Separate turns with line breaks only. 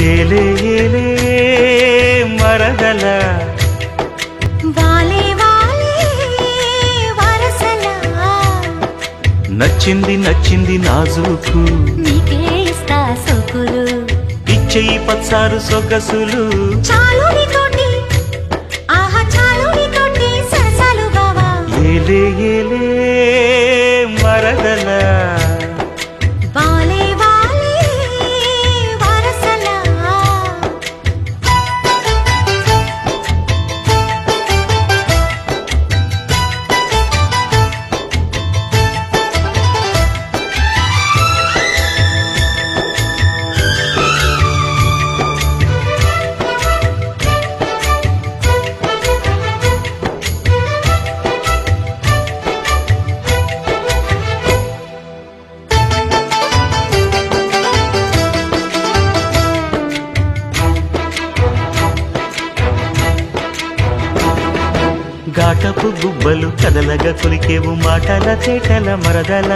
ఏలే ఏలే మరదల
వాలే వాలే వరసలా
నచ్చింది నచ్చింది నాజూకు
నీకే ఇస్తా సొకులు
ఇచ్చేయి పచ్చారు సొగసులు
చాలు నీతోటి ఆహా చాలు నీతోటి సరసాలు బావా
ఏలే ఏలే మరదల
వాలే వాలే వరసలా
ఘాటపు గుబ్బలు కదలగా కొలికేవు మాటల చేటల మరదల